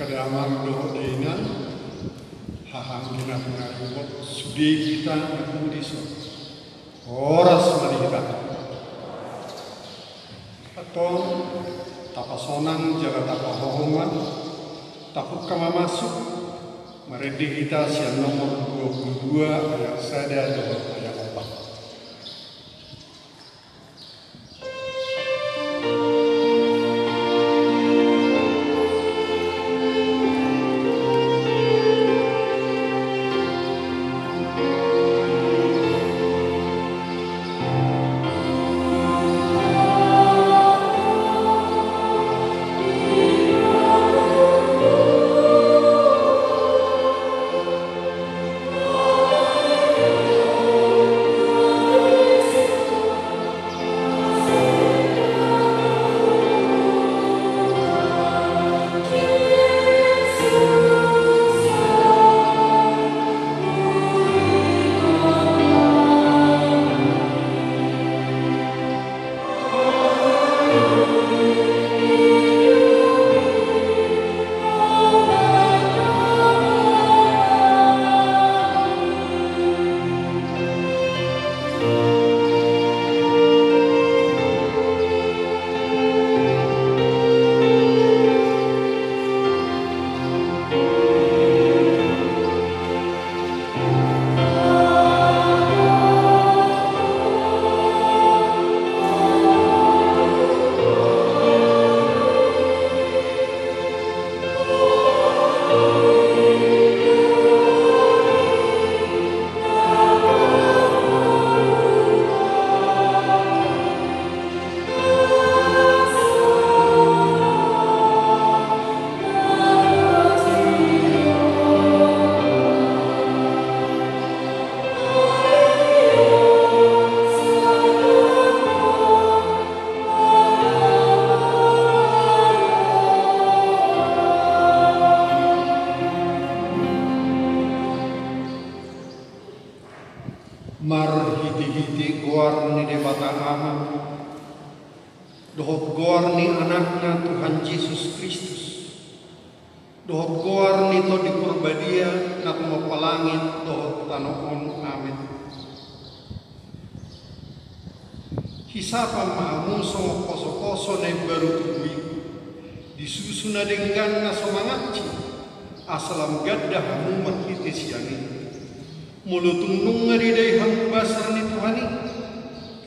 kadamar doh dainan hahang gina pengaribot sudi kita ngakudi so horas marihita atau tapasonang jaga tapahohongan tapuk kama masuk maredi kita siang nomor 22 ayat sada doh ayat 4. Mar hiti-hiti goar ni debata ama dohot goar ni anaknya Tuhan Yesus Kristus dohot goar ni to dipurbadia na tumapalangin dohot tanoon amin hisapan maamuso koso-koso na baru tubuhi disusuna dengan na sumangatci asalam gaddah hamu marhiti siani mulutung ngariday hamu basar ni Tuhani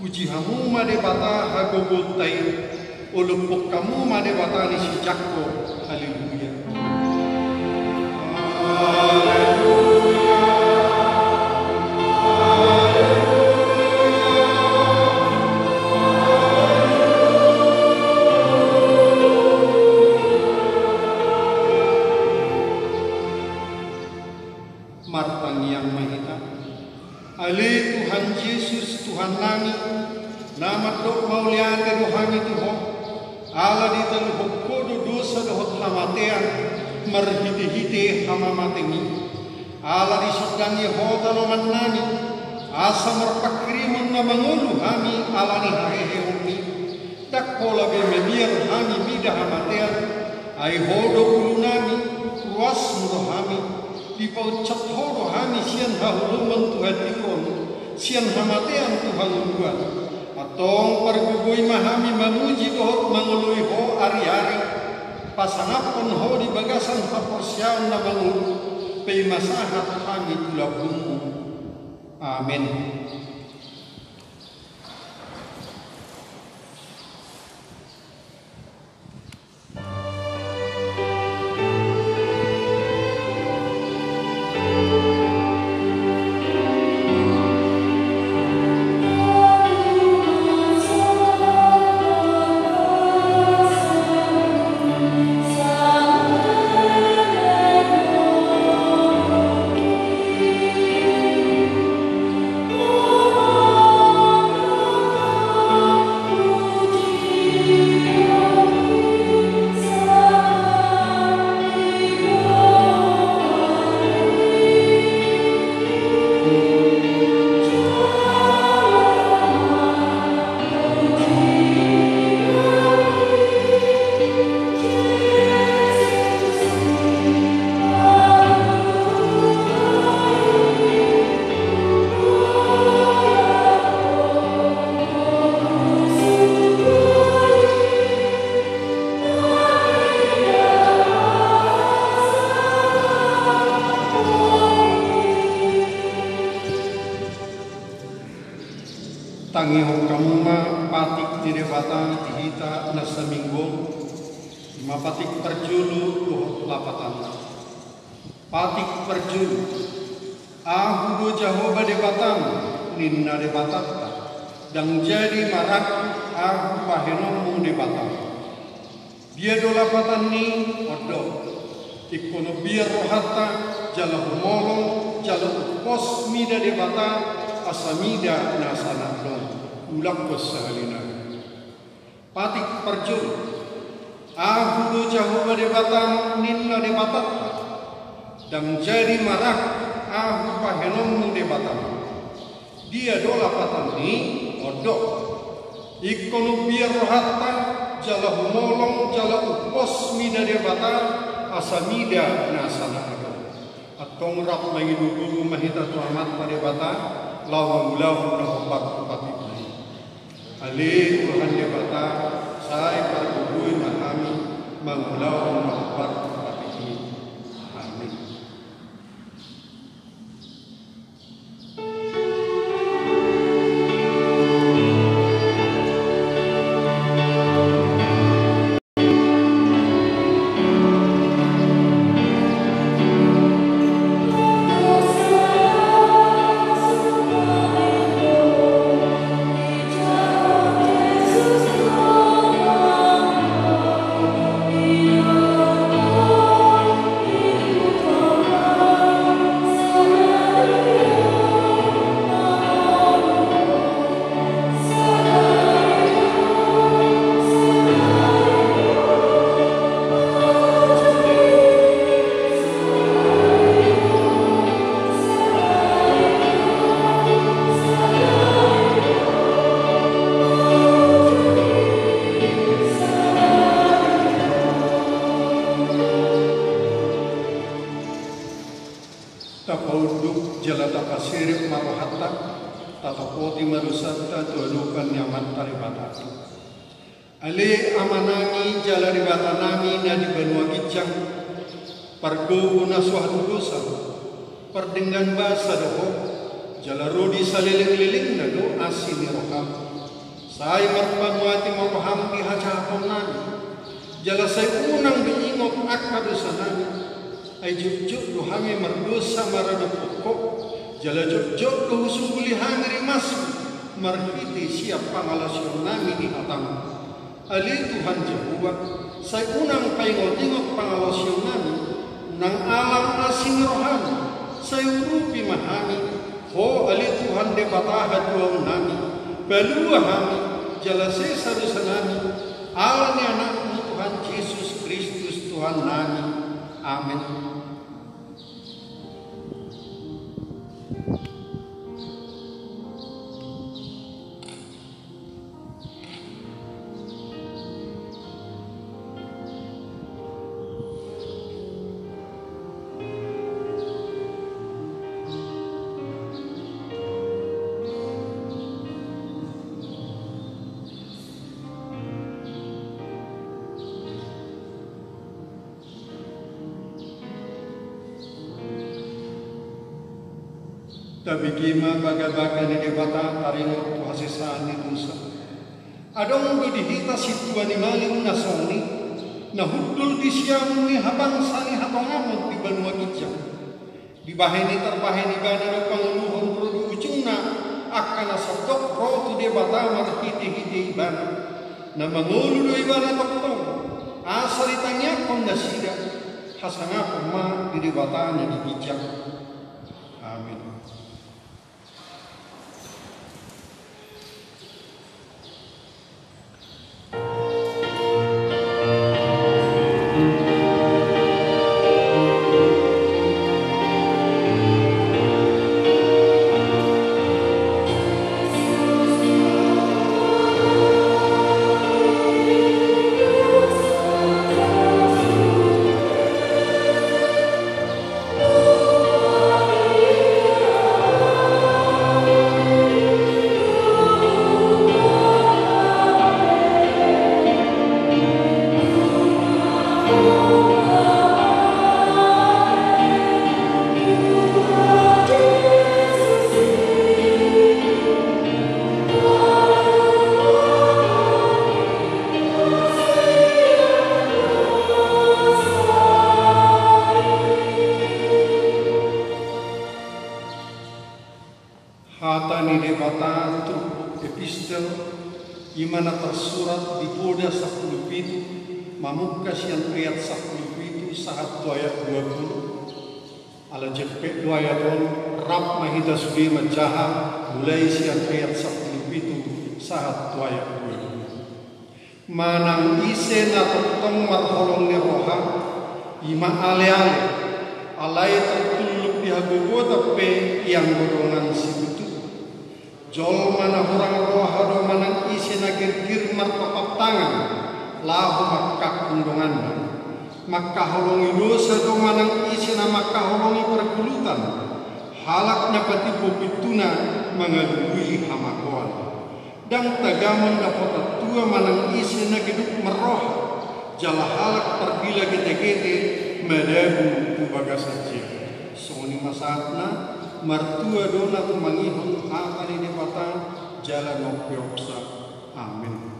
puji hamu made bata hagogotai ulupok kamu made bata ni si Jakko haleluya haleluya martang yang mahita ali Tuhan Yesus Tuhan nami nama dok maulian ke rohani Tuhan ala di taluh kodo dosa dohot hamatean marhiti-hiti hamamateni ala di sedang Yehowa loman nani asa merpakrimun na mangulu hami ala ni hahehe umi dakkola be memir hami midah hamatean ay hodo ulu nami ruas mudo hami di paut cethodo hami sian hahuluman Tuhan diron sian hamatean Tuhan luar atong pergugui mahami mamuji dohot mangului ho ari-ari pasanapon ho di bagasan haporsiaon na mangulu pei masahat kami tulabungu amin. Oh tangiho kamuma patik tire bata dihita na saminggo mapatik perjulu luhut lapatan patik perjulu ahudo jahoba de batam ninna de batata dan jadi marak ahu pahenomung de batam dia do lapatan ni odo ikono biar rohata jala humolong jala pos mida de bata asamida nasana dong ulak pesalina patik perjul ahudo jahoba de batam ninna de batata dan jadi marak ahu pahenomung de batam dia do lapatan ni odo ikono biar rohata jala humolong jala pos mida de bata asamida nasana atong rak mangidu guru mahita tuamat pada bata lawang lawan nahobat pati ali Tuhan de bata saya pergugui mahami mangulawan nahobat pati amin. Tapauduk jalata pasirip marohatta tatapoti marusata tualukan nyaman taribata ale amanangi jala ribata nami na di Banua Gijang pargo una suatu dosa perdengan basa doho jala rodi saliling-liling na do asini roham saya marpamuati maroham di hajahapon nami jala saya unang diingot akadu sanami ay jujur duhami mardosa marada pokok jala jujur duhusung kulihan rimas marhiti siap pangalasyon nami di atang ali Tuhan Jehovah saya unang paingot-ingot pangalasyon nami nang alam asing rohani saya urupi mahami ho ali Tuhan de bataha duang nami balua hami jala sesarusan nami alani anakmu Tuhan Yesus Kristus Tuhan nami amin. Tapi gima baga-baga ni debata taringo tu hasisaan ni dosa. Adong do dihita situan ni maling nasoni na hudul di siamu ni habang sani hatongamon di Banua Gijang. Di baheni terbaheni bana do panguluhon produk ujungna akan nasabdok roh tu debata marhiti-hiti ibana. Na mangulu do ibana toktong asal itanya kon nasida hasanga pema di debata ni di Gijang. Amin. Oh Hatani debatan tu epistel imana tersurat di Boda 10 Mamukas yang ayat 10 saat 2 ayat 20 ala jepek 2 ayat rap mahida sudi majaha mulai siang ayat 10 saat 2 ayat 20 manang ise na totong marholong ni roha ima ale-ale alay tertuluk di hagogo tapi yang golongan si betul jol mana orang roha do manang ise na gergir marpapat tangan lahu makak kundungan maka holongi dosa do manang isi na maka holongi pergulutan halaknya pati bobituna mengalui hamakoan dan tagaman dapat tua manang isi na hidup meroh jala halak pergila gede-gede medabu tubaga saja soni masatna martua dona tu mangihon hakani depata jala nopioksa amin.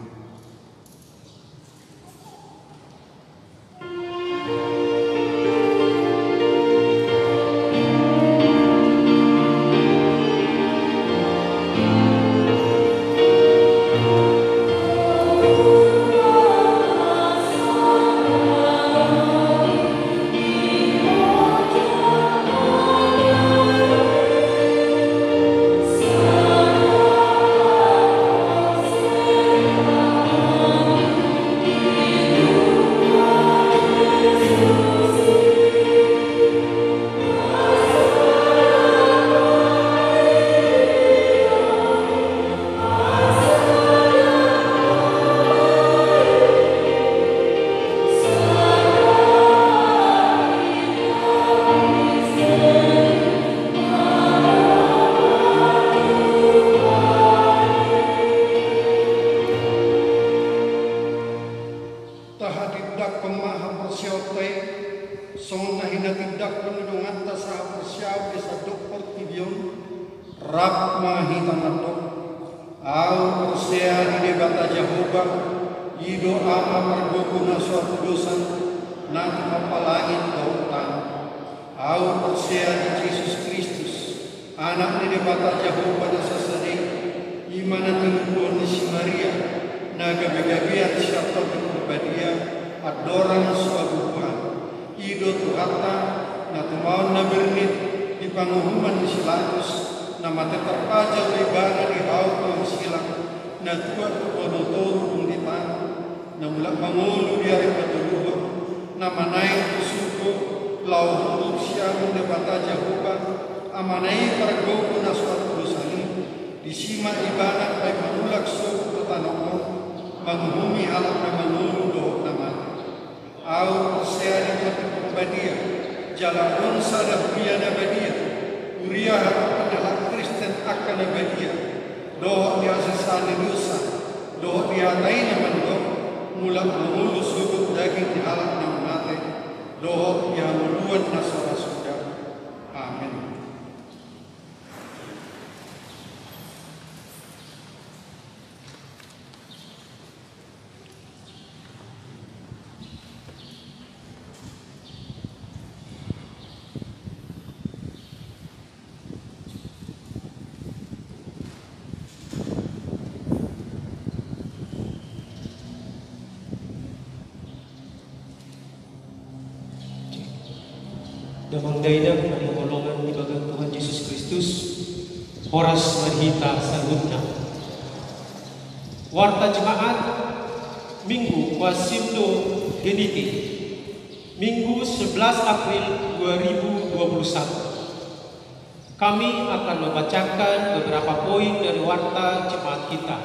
Damang dainang ang golongan ni bagang Tuhan Yesus Kristus, Horas Marhita Salutna. Warta Jemaat Minggu Wasimdo Geniti, Minggu 11 April 2021. Kami akan membacakan beberapa poin dari Warta Jemaat kita.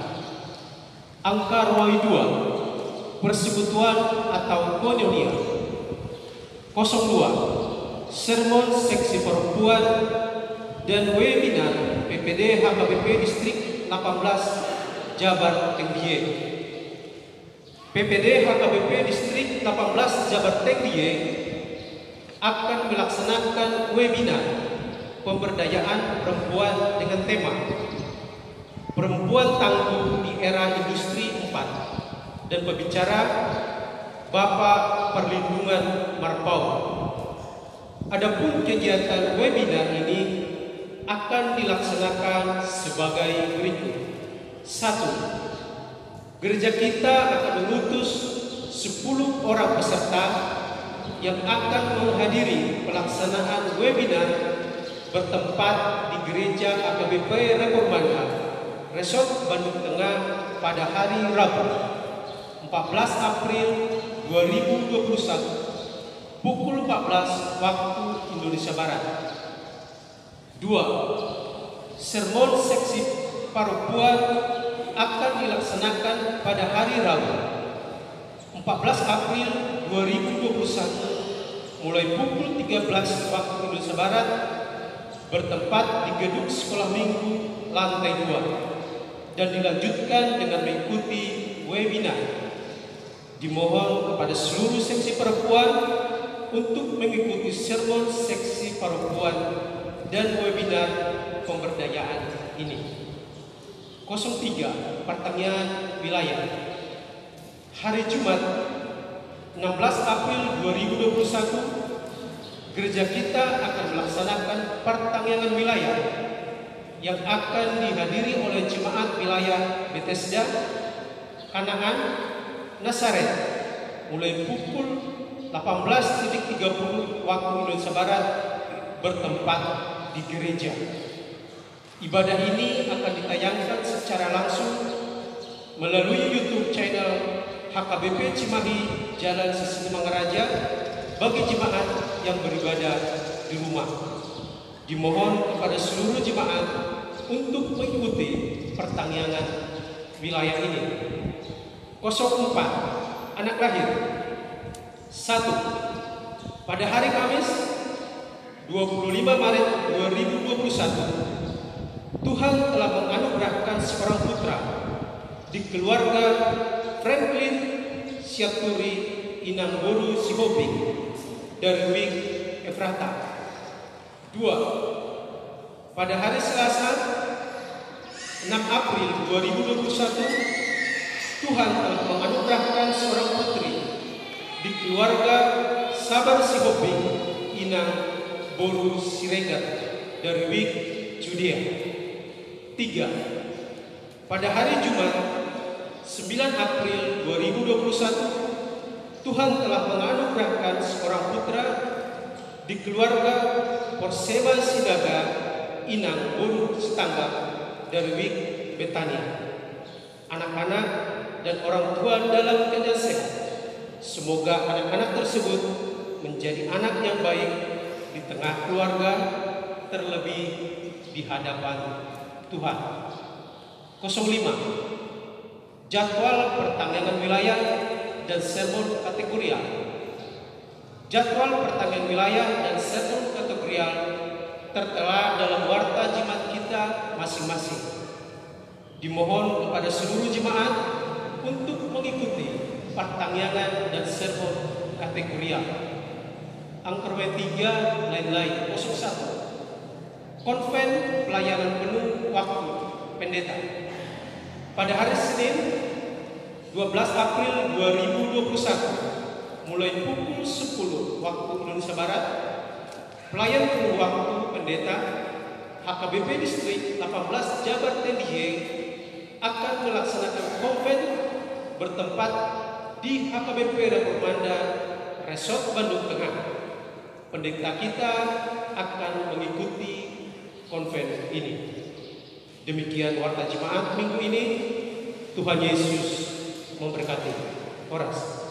Angka Romawi 2, persekutuan atau koinonia. 02, sermon seksi perempuan dan webinar PPD HKBP Distrik 18 Jabar Tengdie. PPD HKBP Distrik 18 Jabar Tengdie akan melaksanakan webinar pemberdayaan perempuan dengan tema Perempuan Tangguh di Era Industri 4 dan pembicara Bapak Perlindungan Marpau. Adapun kegiatan webinar ini akan dilaksanakan sebagai berikut. 1. Gereja kita akan mengutus 10 orang peserta yang akan menghadiri pelaksanaan webinar bertempat di Gereja AKBP Reformanda, Resort Bandung Tengah pada hari Rabu, 14 April 2021, pukul 14 waktu Indonesia Barat. 2. Sermon seksi paropuan akan dilaksanakan pada hari Rabu, 14 April 2021, mulai pukul 13 waktu Indonesia Barat, bertempat di gedung sekolah minggu lantai 2 dan dilanjutkan dengan mengikuti webinar. Dimohon kepada seluruh seksi perempuan untuk mengikuti sermon seksi perempuan dan webinar pemberdayaan ini. 03. Pertanyaan wilayah. Hari Jumat 16 April 2021, gereja kita akan melaksanakan pertangyangan wilayah yang akan dihadiri oleh jemaat wilayah Bethesda, Kanaan, Nazaret, mulai pukul 18.30 waktu Indonesia Barat, bertempat di gereja. Ibadah ini akan ditayangkan secara langsung melalui YouTube channel HKBP Cimahi Jalan Sisingamangaraja bagi jemaat yang beribadah di rumah. Dimohon kepada seluruh jemaat untuk mengikuti pertangyangan wilayah ini. 04. Anak lahir. 1. Pada hari Kamis 25 Maret 2021, Tuhan telah menganugerahkan seorang putra di keluarga Franklin Siaturi Inangboru Sihobing dari Wing Efrata. 2. Pada hari Selasa 6 April 2021, Tuhan telah menganugerahkan seorang putri di keluarga Sabar Sihobing Inang Boru Siregar dari Wing Judea. 3. Pada hari Jumat 9 April 2021, Tuhan telah menganugerahkan seorang putra di keluarga Porsema Sidaga Inang Boru Setangga dari Wing Betania. Anak-anak dan orang tua dalam keadaan sehat. Semoga anak-anak tersebut menjadi anak yang baik di tengah keluarga, terlebih di hadapan Tuhan. 05. Jadwal pertangyangan wilayah dan sermon kategorial. Jadwal pertangyangan wilayah dan sermon kategorial tertera dalam warta jemaat kita masing-masing. Dimohon kepada seluruh jemaat untuk mengikuti pertangyangan dan sermon kategorial. Angker W3 lain-lain. 01. Konven pelayanan penuh waktu pendeta. Pada hari Senin 12 April 2021, mulai pukul 10 waktu Indonesia Barat, pelayan penuh waktu pendeta HKBP Distrik 18 Jabar Tendiye akan melaksanakan konven bertempat di HKBP Reformanda Resort Bandung Tengah. Pendeta kita akan mengikuti konven ini. Demikian warta jemaat minggu ini. Tuhan Yesus memberkati. Oras.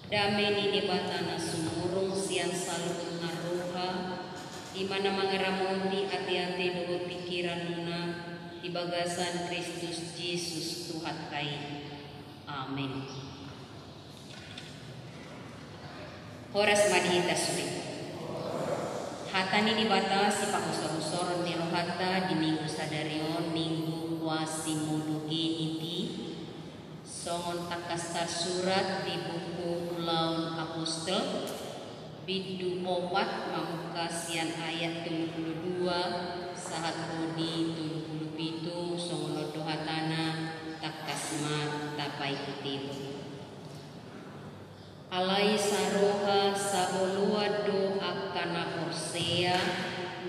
Dameni debatana sumurung sian salun naruha imana mangeramuti ati-ati dua pikiranuna di bagasan Kristus Yesus Tuhan kai. Amin. Horas madita suri. Hatani dibatasi pakusor-usor ni rohata di minggu sadarion minggu kuasi mudugi iti songon takastar surat di buku Ulaun Apostel bidu 4 mamuka sian ayat 32 sahat kodi 37 songon dohatana takasma tapai kutilu. Alai saroha sabolua do akana horsea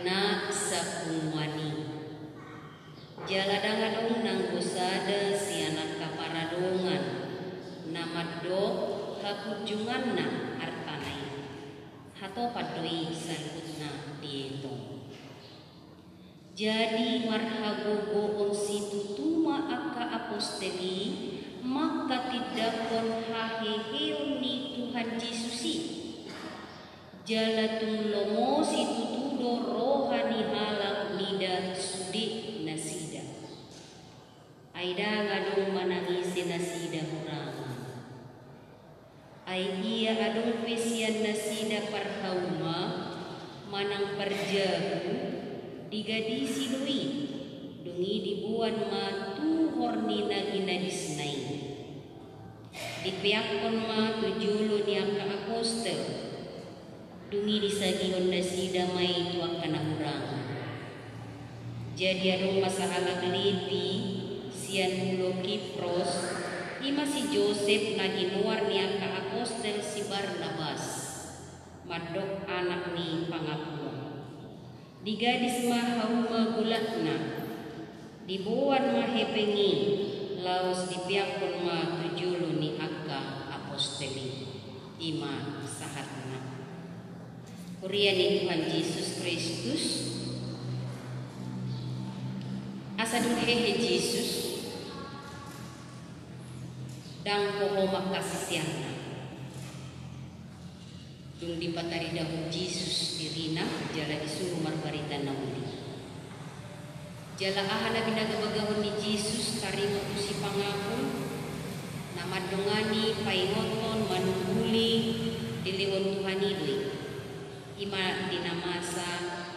na sakungwani. Jaladangan nang busada sianak kaparadongan nama do hakujungan na artanai. Hato padoi salutna dietong. Jadi marhagogo on situ tuma aka aposteli maka tidakon haheheon ni Tuhan Yesusi jalatun lomo situ tudo rohani halak nida sudi nasida aida ngadung manangisi nasida hurangan ai iya adung pesian nasida parhauma manang perjagu digadisi doi dungi dibuan matu horni nagina disnai dipiakon ma tujulo ni angka apostel dungi disagihon nasida mai tu akan urang jadi adong masalah geliti sian mulo Kipros ima si Joseph naginuar ni angka apostel si Barnabas madok anak ni pangapuan di gadis mahauma gulatna dibuat mahepengi laos dipiakon ma tujulo ni akka aposteli ima sahatna kuria ni Tuhan Yesus Kristus asa hehe Yesus dang poho makasisiana dung dipatari dahulu Yesus dirina jala disuruh marbarita nauli jala ahana binagabagahon ni Yesus karimo tu si pangapun nama dongani paingoton manunguli diliwon Tuhan idui ima dinamasa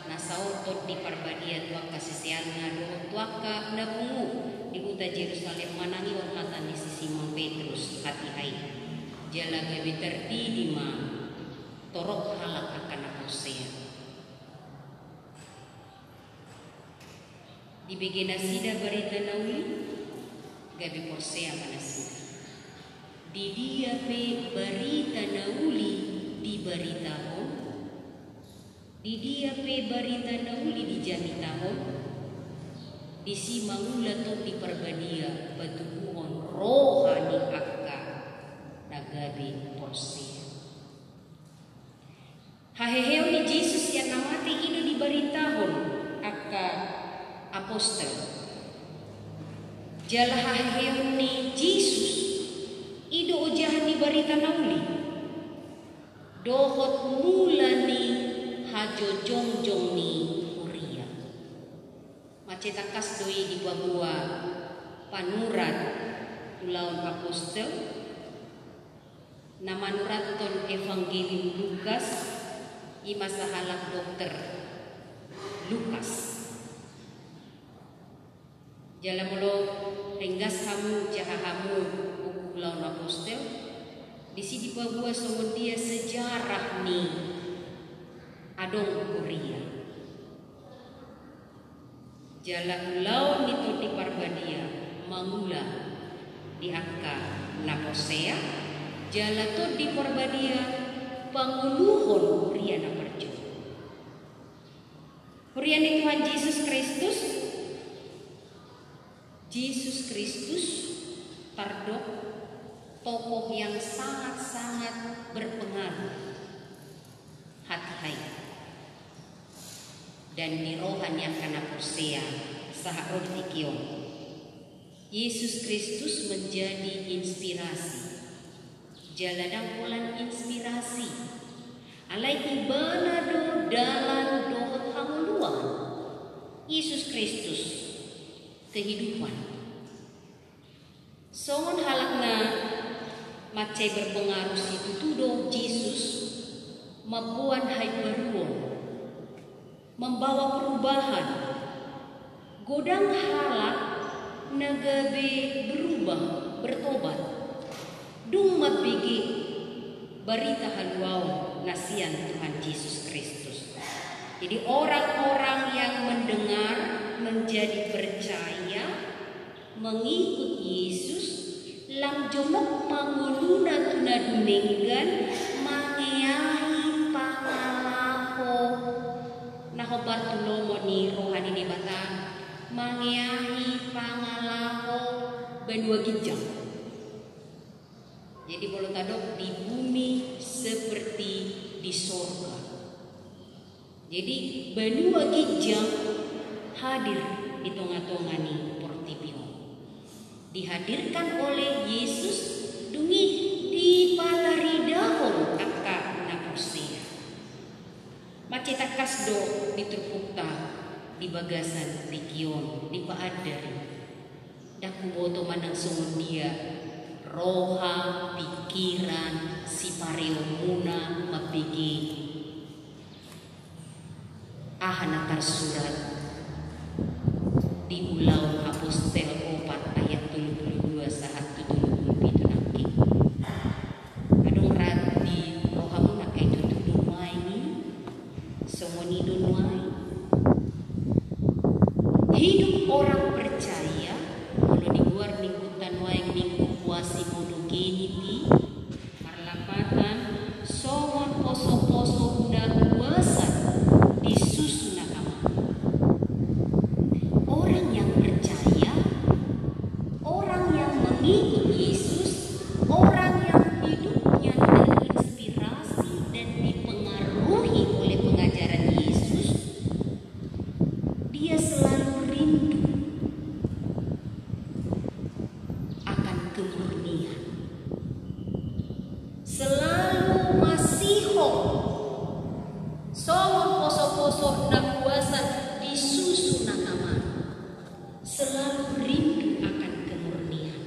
nasaotot di parbadia tua kasisian ngado tuaka nabungu di kota Yerusalem manangi hormatan di sisi Simon Petrus hati hai jala gawe terdi dima torok halak akan akosea di begina sida barita nauli gabi porsea manasida di dia pe barita nauli di baritahon di dia pe barita nauli di jamitahon di si mangula to di perbadia batubuhon rohani akka nagabi porsea haheheo ni Jesus yang namati ino di baritahon akka apostel jala haheheo ni Jesus ido ujahan ni barita nauli dohot mula ni hajo jongjong ni uria macetakas doi di babua panurat ulaun apostel nama nuraton evangelium Lukas ima sahalak dokter Lukas jala mulo ringgas hamu jahahamu buku laun apostel di sini babua songon dia sejarah ni adong kuria jala ulau nito di parbadia mangula di angka naposea jala to di parbadia panguluhon kuria na perju kuria ni Tuhan Yesus Kristus Yesus Kristus tardok tokoh yang sangat-sangat berpengaruh hati hai dan di rohan yang kana persea saharod Yesus Kristus menjadi inspirasi jaladang polan inspirasi alai ibana do dalan dohot hamuluan Yesus Kristus kehidupan. Songon halakna macai berpengaruh situ tudo Yesus mabuan hai baruon membawa perubahan godang halak nagabe berubah bertobat dung mabigi berita haluau nasian Tuhan Yesus Kristus. Jadi orang-orang yang mendengar menjadi percaya mengikut Yesus lang jomok manguluna tunadunenggan mangeahi pangalaho naho Bartolomo ni rohani di batang mangeahi pangalaho benua gijang. Jadi kalau tadok di bumi seperti di sorga. Jadi benua gijang hadir di tengah-tengah ni Portibio. Dihadirkan oleh Yesus dungi di palaridahon akka napusia. Maceta kasdo di terpukta di bagasan di kion di paadar. Daku boto manang sungun dia roha pikiran si pareomuna mapigi ahana tersurat di ulau apostel 4 ayat 22 saat 77 nangki adong rat di rohamuna kay tutudun wae somoni dun wae hidup orang percaya kalau di luar lingkutan wae minggu puasi modogeni di parlapatan songon poso-poso udah kuasa di susu nakama. Orang yang percaya, orang yang mengikut Yesus, orang yang hidupnya terinspirasi dan dipengaruhi oleh pengajaran Yesus, dia selalu rindu akan kemurnian, selalu masiho songon poso-poso na kuasa di susu nakama, selalu rindu akan kemurnian,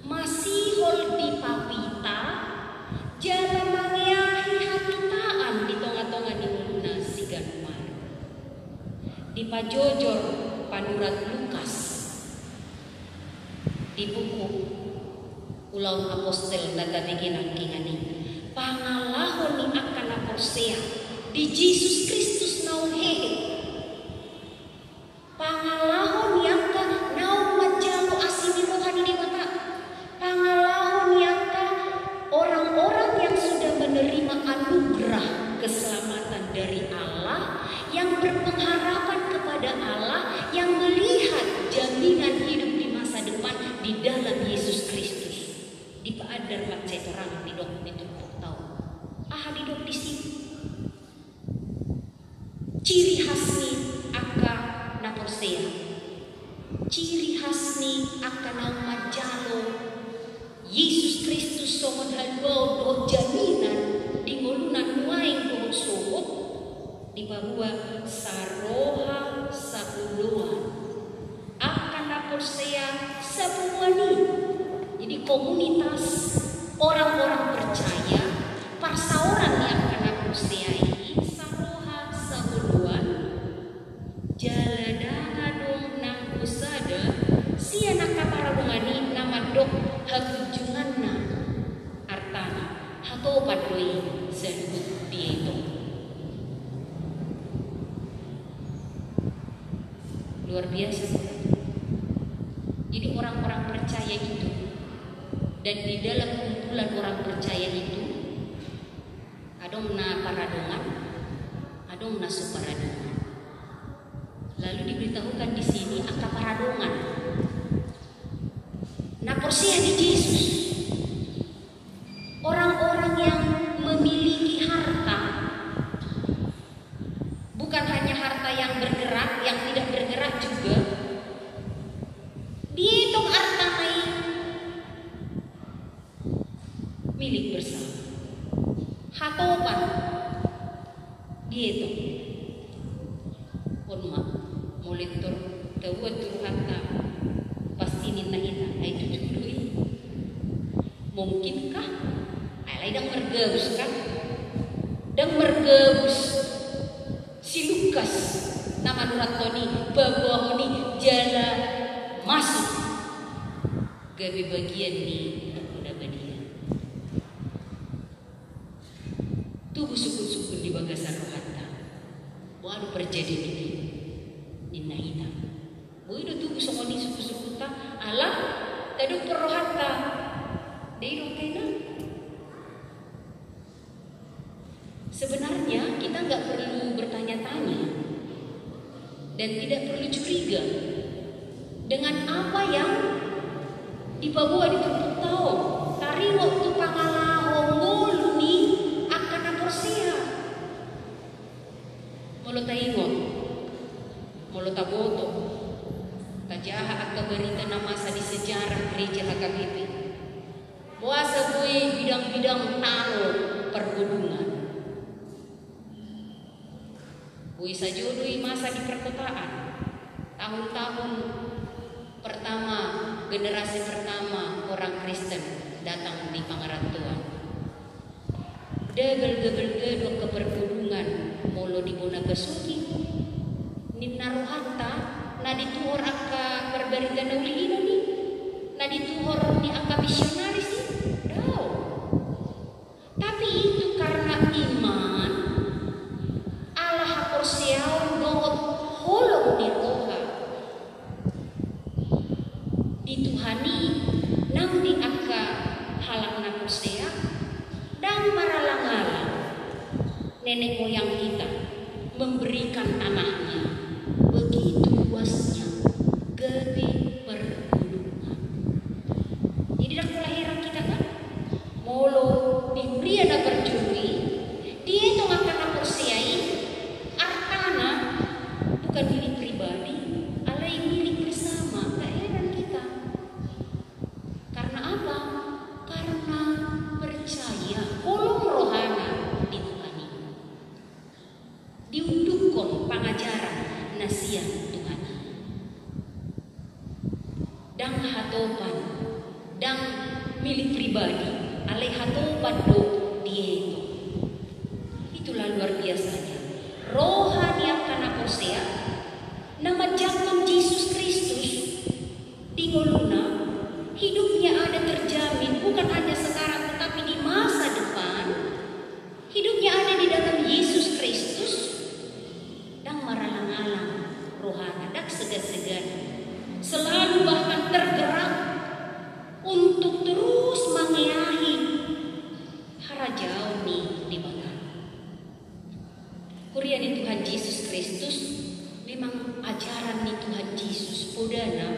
masihol di papita jalan mangiahi hatitaan di tonga-tonga di muluna sigan mar di pajojor panurat Lukas di buku ulau apostel nagabigin ang kingani pangalahon ni akan apostea di Yesus Kristus nauhehe pangalahon yang ka nau majalo asini rohani di mata pangalahon yang ka orang-orang yang sudah menerima anugerah keselamatan dari Allah yang berpengharapan kepada Allah yang melihat jaminan hidup di masa depan di dalam Yesus Kristus. Di paadar macet orang di dok di tumpuk tahu. Di dok di sini. Ciri khasni aka naposea. Ciri khasni aka nang majalo. Yesus Kristus somon halbau do jaminan di ngolunan nuaing do sobot di bahwa saroha sapuluan akan naposea sapuani. Jadi komunitas orang-orang percaya parsauran yang kena posea ini saroha sapuluan jaladana dong nang usada si anak kaparalungani nama dok hakujunganna artana hato padoi zanut dieto luar biasa. Jadi orang-orang percaya itu dan di dalam kumpulan orang percaya itu adong na paradongan, adong na suparadongan. Lalu diberitahukan di sini angka paradongan. Na porsia di Yesus. Orang-orang yang memiliki harta bukan hanya harta yang bergerak, yang tidak bergerak juga. Dihitung harta lain. milik bersama. Hatopan dieto onma molektor tawat hatta pasti nina ay tutului. Mungkinkah alay dang mergebus kan? Dang mergebus si Lukas nama nuratoni babahoni jala masuk gawe bagian ni udah bagian tubuh sukun-sukun di bagasan rohata walau terjadi ini ninna hitam boido tubuh songoni suku-suku ta ala taduk perrohata dei kena. Sebenarnya kita nggak perlu bertanya-tanya dan tidak perlu curiga dengan apa yang dibawa di tubuh tahu. Tari waktu pangalahong ngulu ni akan aporsia. Molo taingot, molo taboto, tajaha akka berita nama masa di sejarah gereja HKBP. Puasa gue bidang-bidang tano perhubungan. Gue sajodui masa di perkotaan. Tahun-tahun pertama, generasi pertama orang Kristen datang di Pangarantuan. Debel-gebel-gedok ke perhubungan molo di Bonagasuki. Ninna rohanta na dituhor akka perberita nauli ino ni. Na dituhor ni akka misionaris ni. Tapi itu karena iman Allah haporsiaw doot holong di roha dituhani nang di akka halang na porsia dan maralangalang nenek moyang kita memberikan anaknya begitu luasnya gede pergulungan. Jadi dalam kelahiran kita kan molo diberi ada berjuri dia itu akan aporsiai artana bukan milik pribadi alai milik bersama kehadiran kita. Karena apa? Karena percaya kolom rohana di Tuhan ini diundukkan pengajaran nasihat Tuhan dan hatopan dan milik pribadi alai hatopan do dia itulah luar biasanya rohani akan aposea nama jantung Yesus Kristus di goluna hidupnya ada terjamin bukan hanya sekarang tetapi di masa depan hidupnya ada di dalam Yesus Kristus dan maralang-alang rohana dak segan-segan selalu bahkan tergerak untuk terus mengiahi harajau nih di mana. Kurian Tuhan Yesus Kristus memang ajaran nih Tuhan Yesus podana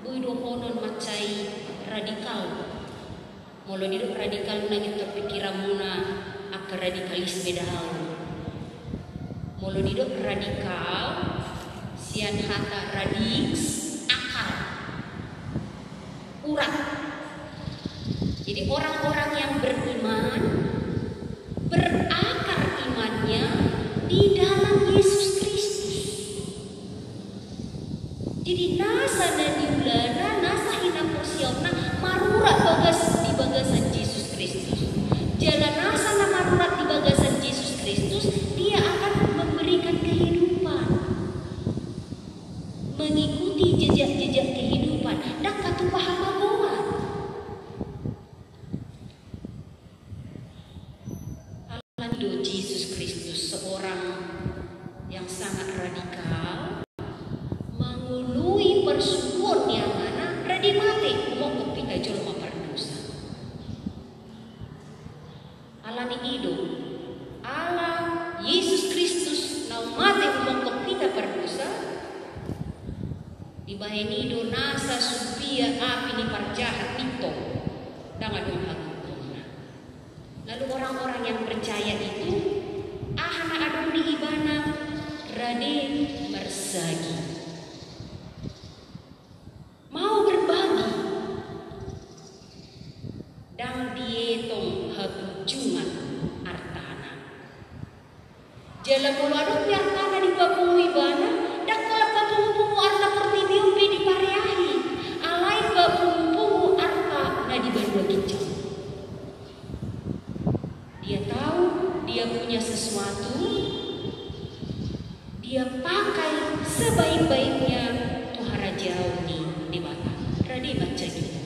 buido honon macai radikal. Molo didok radikal nangit terpikiran muna akka radikalisme dahau. Molo didok radikal sian hata radix akal urat. Jadi orang-orang yang beriman berakar imannya di dalam Yesus Kristus. Jadi nasa na diulana nasa hinaposiona marurat bagas di bagasan Yesus Kristus. Jalan nasa na marurat di bagasan Yesus Kristus, dia akan memberikan kehidupan. Mengikuti jejak-jejak kehidupan dan katupahan Yesus Kristus seorang yang sangat radikal mengului persuon yang mana radi mati mau ketika jolma berdosa alani hidup Allah Yesus Kristus nau mati mau ketika berdosa di bahen hidup nasa supia api ni parjahat itu dengan Tuhan. Lalu orang-orang yang percaya itu ahana adung di ibana rade bersagi mau berbagi dan dietong jungan artana. Jala mulu aduk artana di babung wibana, dak kolak babung arta portibium di pareahi, alain babung arta na di bandua kicau. Dia tahu dia punya sesuatu, dia pakai sebaik-baiknya tuhara jauh di mata. Radi baca gitu.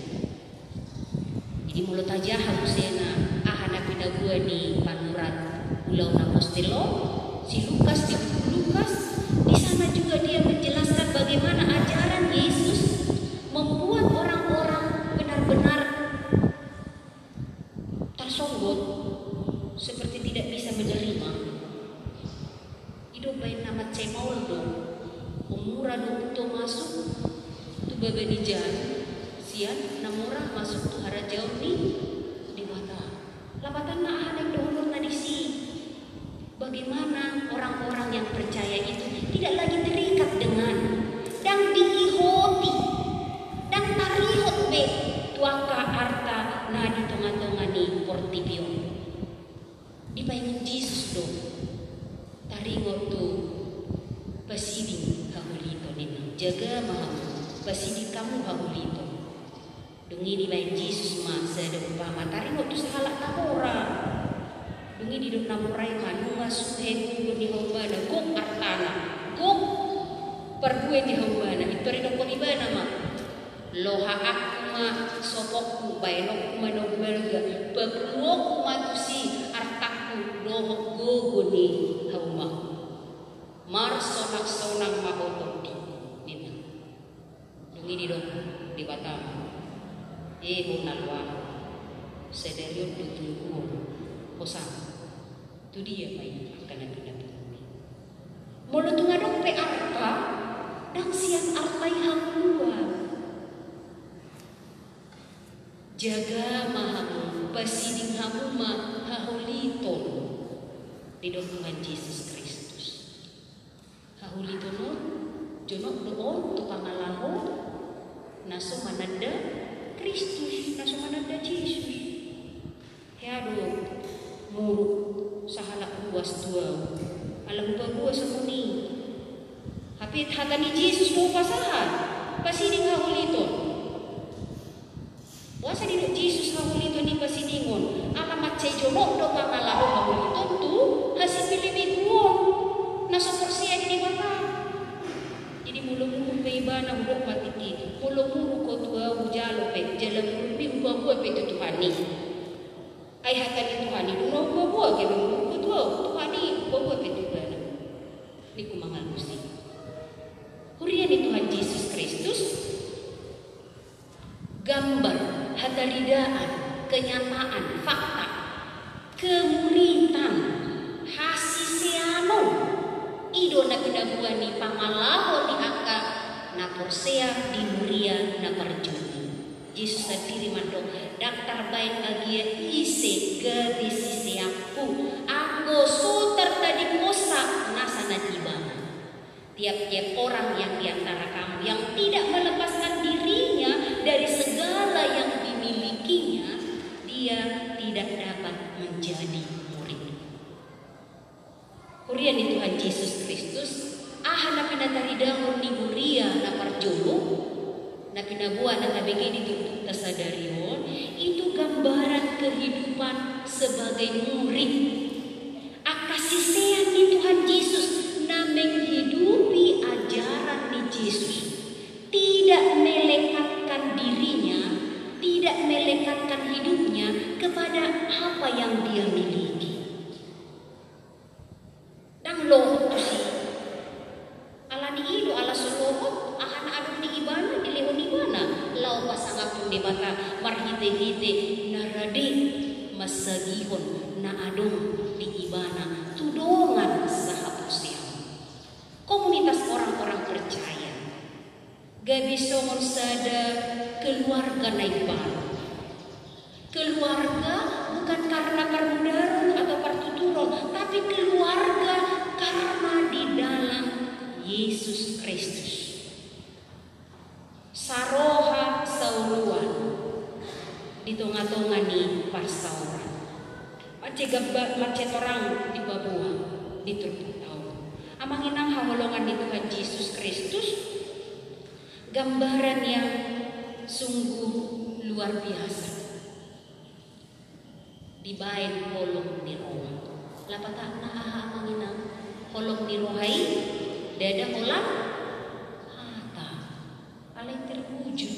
Jadi mulut aja halusena ahana pinagua di panurat ulau napostelo si Lukas di Lukas. Di sana juga dia menjelaskan bagaimana ajaran Yesus membuat orang-orang benar-benar tersonggot, seperti tidak bisa menerima. Hidup baik nama cemol dong, umura do masuk tu baga di jalan, sian namura masuk tu hara jauh di mata. Labatan na anak dohulur nadisi. Bagaimana orang-orang yang percaya itu tidak lagi terikat dengan dan diihoti dan tarihot be tuaka arta na di tonga-tonga ni portibio. Dibayangin Yesus dong, taringot tu pasiding hahulito nina, jaga mahal pasiding kamu hahulito. Dungi dibayangin Yesus ma sada upama taringot tu sahalak namura. Dungi di dok namurai manunga suhe kulo di hombana gok artana gok pergue di hombana itu ridok ko ibana ma loha aku ma sopokku baenok mano belga pagruok matusi artaku dohok gogo ni hauma mar sonak mahototi nina. Dungi di dok di Batam honalwa sederion tutungku kosan. Itu dia baik akan nabi-nabi. Mulu tu ngadong pe arta dan siang artai hamua. Jaga mahamu pasiding hamuma haholiton di dokumen Yesus Kristus. Haholiton jonok doon tu pangalaho naso manada Kristus, naso manada Yesus. Hado muruk sahalak buas dua alam buas semuni hapit hatani Yesus mau pasahan pasiding hahulito wasa di Yesus hahulito ni pasidingon alamat cai jonok do pangalaho hahulito tu hasil pilih-pilih naso persia di mata. Jadi mulu-mulu pe ibana mulu matiki mulu-mulu ko tua ujalo pe jalan mulu ubah-ubah pe Tuhani. Ay hatani Tuhani duno buah ke duno Tuhani buah ke Tuhan ni kumangal musi hurian ni Tuhan Yesus Kristus gambar hataridaan kenyataan fakta kemuritan hasiseano ido na kedabuan ni pangalaho di angka na porsea di muria na parjuni Yesus sendiri mandok daftar baik agia ise ke bisisi aku suter tadi kosa nasana ibana. Tiap-tiap orang yang diantara kamu yang tidak melepaskan dirinya dari segala yang dimilikinya, dia tidak dapat menjadi murid. Kurian di Tuhan Yesus Kristus ahana pinatari dahon ni muria na parjolo na pinabuan na tabigi dituntut kasadarion itu gambaran kehidupan sebagai murid. Akasisean di Tuhan Yesus na menghidupi ajaran di Yesus, tidak melekatkan dirinya, tidak melekatkan hidupnya kepada apa yang dia miliki. Dan loh ala ni ido ala solohot ahana adun ni ibana dilehon ibana lau pasangapun di mata marhite-hite narade masagihon na adun di ibana tudongan sahapusia. Komunitas orang-orang percaya gak bisa mensada keluarga naibana. Keluarga bukan karena permudaran atau pertuturan, tapi keluarga karena di dalam Yesus Kristus. Saroha sauruan di tonga-tonga ni parsauran. macet orang di Babua di Turputau. Amanginang hawolongan di Tuhan Yesus Kristus, gambaran yang sungguh luar biasa. Dibain holong di roha. Lapata na aha amanginang holong di rohai, dada holang hata. Alay terwujud.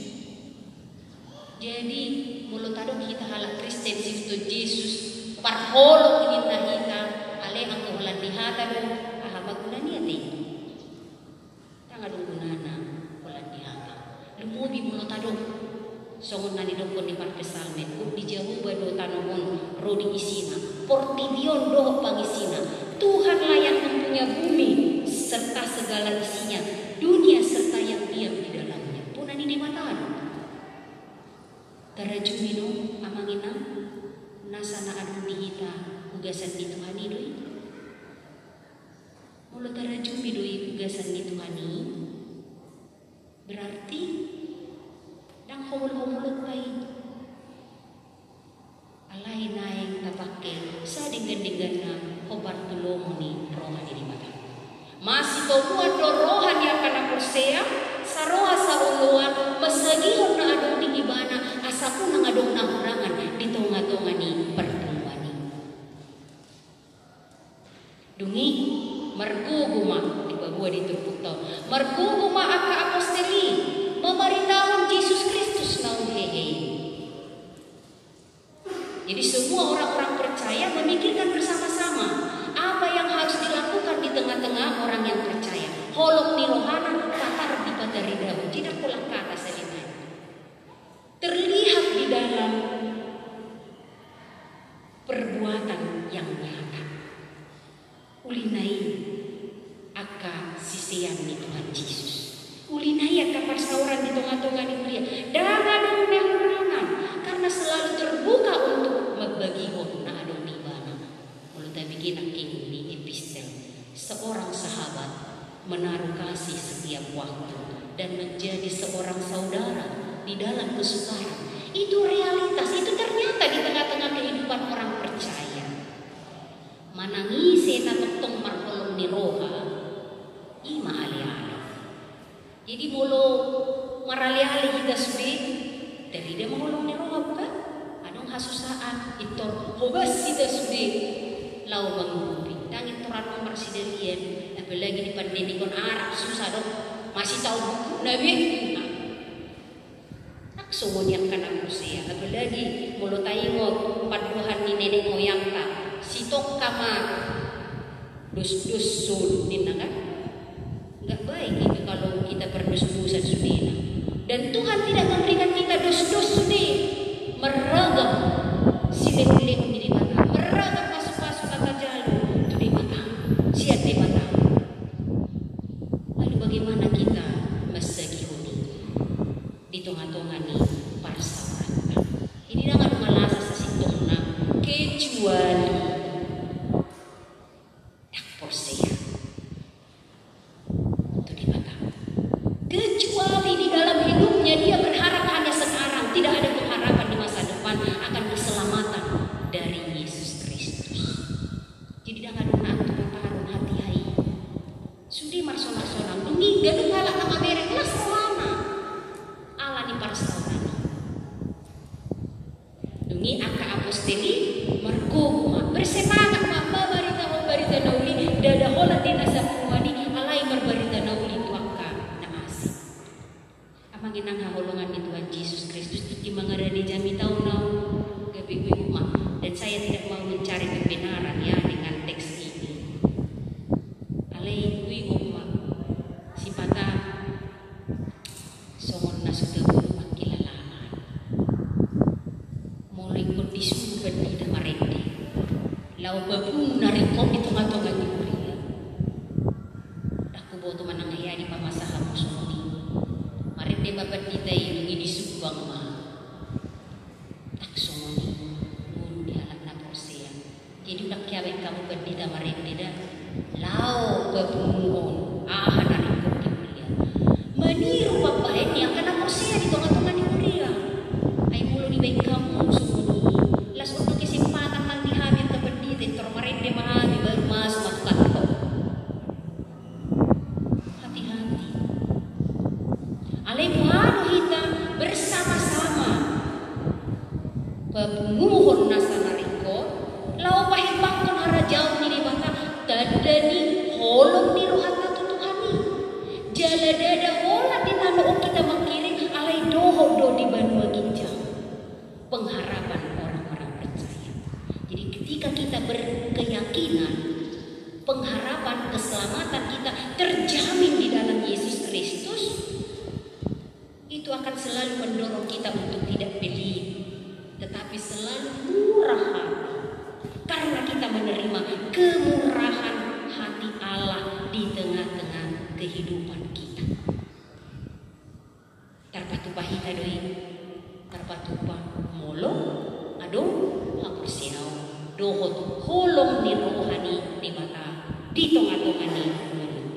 Jadi mulut adong kita halak Kristen sifto Yesus parholong hita alay ang kuhalan di hata do aha maguna niya ti. Tanga do gunana kuhalan di hata. Lumubi mulut adong songon nani dongkon di parkesalmen uk di Jehovah do tanomon rodi isina portibion do pangisina. Tuhan lah yang mempunyai bumi serta segala isinya, dunia serta yang diam di dalamnya. Punani di mata tarajumino amangina nasana adun dihita ugasan di Tuhan idoi. Mula tarajumi doi ugasan di Tuhan ini berarti dang homol-homol lain alay naing tapake sa dinggan-dinggan na hobar tulong ni rohan di mata. Masih tuan do rohan yang kana persea sa roha sa uluan masagihon na adong di ibana asa ko nang adong nahurangan di tonga-tonga ni pertemuan ni. Dungi marguguma di Babua di Turputau. Marguguma aka apostoli memerintahkan Yesus Kristus na uhehe. Jadi semua orang-orang percaya memikirkan bersama-sama apa yang harus dilakukan di tengah-tengah orang yang percaya. Holok ni rohana tatar di padari daun tidak pulang kata salina. Terlihat di dalam perbuatan yang nyata. Ulinai aka sisian ni Tuhan Yesus. Ulinai aka persauran di tengah-tengah ni mulia. Dangan unang-unangan karena selalu terbuka untuk magbagi na adong di bana. Mulut bikin aking ni epistel. Seorang sahabat menaruh kasih setiap waktu dan menjadi seorang saudara di dalam kesukaran. Itu realitas, itu ternyata di tengah-tengah kehidupan orang percaya. Manangisi na tong marholong ni roha, ima ali-ali. Jadi mulu marali-ali kita sudah dari dia mengolong ni roha bukan? Anong hasusaan itu hobas kita sudah lau menghubi. Tangin toran nomor sidalian, apalagi di pandemi kon Arab susah dong. Masih tahu buku Nabi? Semuanya kan aku sih, apalagi mulut tayo paduhan ni nenek moyang ta, sitok kamar, dus-dus sudin kan? Enggak baik itu kalau kita berdus-dusan sudina. Dan Tuhan tidak memberikan kita dus-dus sudin, meragam silih-silih di mata, meragam masuk-masuk kata jalur itu di mata, siat di mata. Lalu bagaimana kita masagihuni di tengah-tengah ni parsauran. Ini dah ngadu ngalasa sa sitong na kecuali dak porsea. Itu di mata. Kecuali di dalam hidupnya dia berharap hanya sekarang, tidak ada pengharapan di masa depan akan keselamatan dari Yesus Kristus. Jadi dah ngadu ngatu patarun hati hai. Sudi marsona-sona dungi gadung halak nama merek las selama. Allah di parsauran. Dungi angka apostoli mergugma bersemangat barita nauli dada hola di nasa puwani alay barbarita nauli tuaka na asik. Amangin ang hahulungan ni Tuhan Yesus Kristus di mga rani jami tahu-tahu gabi guma dan saya tidak mau mencari kebenaran ya dengan teks ini. Alay guma sipata songon na sudah pagkilalaman. Mulai kondisi di damarende. Lau babung narikop di tengah-tengah di kuria. Aku boto manang haya di pamasahan musuni. Marende babat kita ini di subang ma. Tak songoni ngun di alat na persea. Jadi nak kiawin kamu di damarende dah. Lau babung aha narikop di kuria. Meniru bapak ini akan persea di tengah-tengah di kuria. Ay mulo ni baik kamu sumuni. Las untuk kesempatan lang dihamil kepada ketika kita berkeyakinan, pengharapan keselamatan kita terjamin di dalam Yesus Kristus, itu akan selalu mendorong kita untuk tidak pelit, tetapi selalu murah hati. Karena kita menerima kemurahan hati Allah di tengah-tengah kehidupan kita. Tarpatupa hita doi, tarpatupa molo, adong hakursiaw, dohot holong ni rohani di mata, di tengah-tengah ni mulut.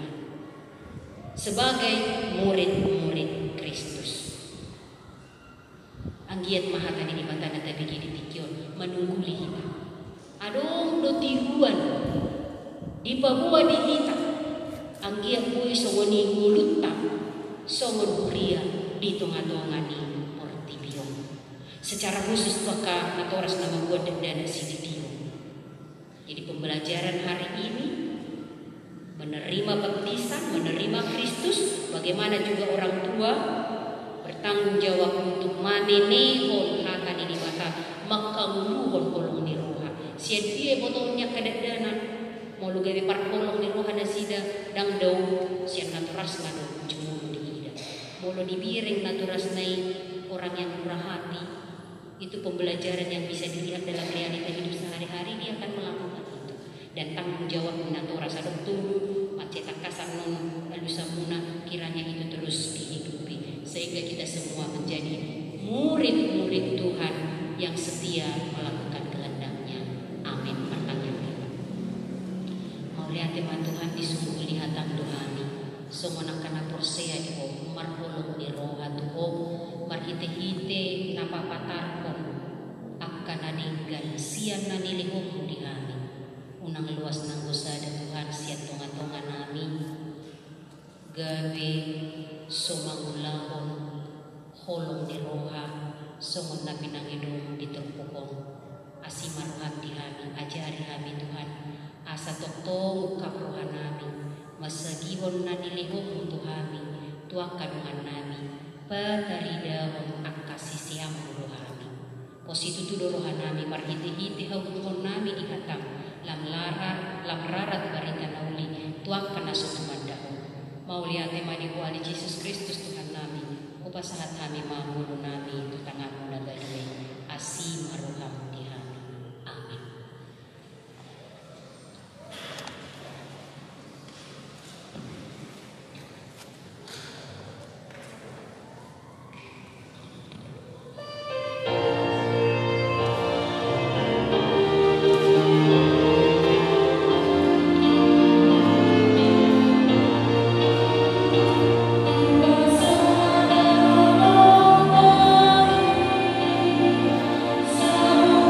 Sebagai murid-murid Kristus, anggiat mahatani di mata na tabi di pikir menunggu lihita. Adong do tiruan di babua di hita, anggiat bui songoni ngulutta, songon huria di tengah-tengah ni portibion. Secara khusus maka natoras nama buat dan sididio. Jadi pembelajaran hari ini menerima baptisan, menerima Kristus, bagaimana juga orang tua bertanggung jawab untuk manenehon hakani di mata makamuluhon kolong ni roha. Sian dia botolnya kadadanan mau lu gawe parkolong ni roha na sida dang daw sian naturas na daw jumulu di ida. Molo dibiring naturas nai orang yang murah hati. Itu pembelajaran yang bisa dilihat dalam realita hidup sehari-hari, dia akan melakukan itu. Dan tanggung jawab naturas adong tulu macetak kasar non lalu samuna, kiranya itu terus dihidupi sehingga kita semua menjadi murid-murid Tuhan yang setia melakukan kehendaknya. Amin. Pertanyaan mau lihat teman Tuhan disungguh lihatang doani somona kana porsea di om marholong ni roha tuho marhite-hite napapatarkon akan naninggan siang nanilihong di amin unang luas ng gusada Tuhan siya tunga-tunga namin gawe sumangulahon holong ni roha somon na pinangidong diturpukon asimaruhan di amin ajari amin Tuhan asa toktong kaprohan namin masagihon nanilihong Tuhan tuang kadungan namin pataridahon akasisiyang rohani. Positu tu rohanami marhiti-hiti hauhon nami ihatam lamrarat barita nauli tuang kanasok namandahon. Mauliate madiho ali Jesus Kristus Tuhan nami upasahat kami mamulu nami tutangamu nagadue asim aroham dihami. Amin. Sama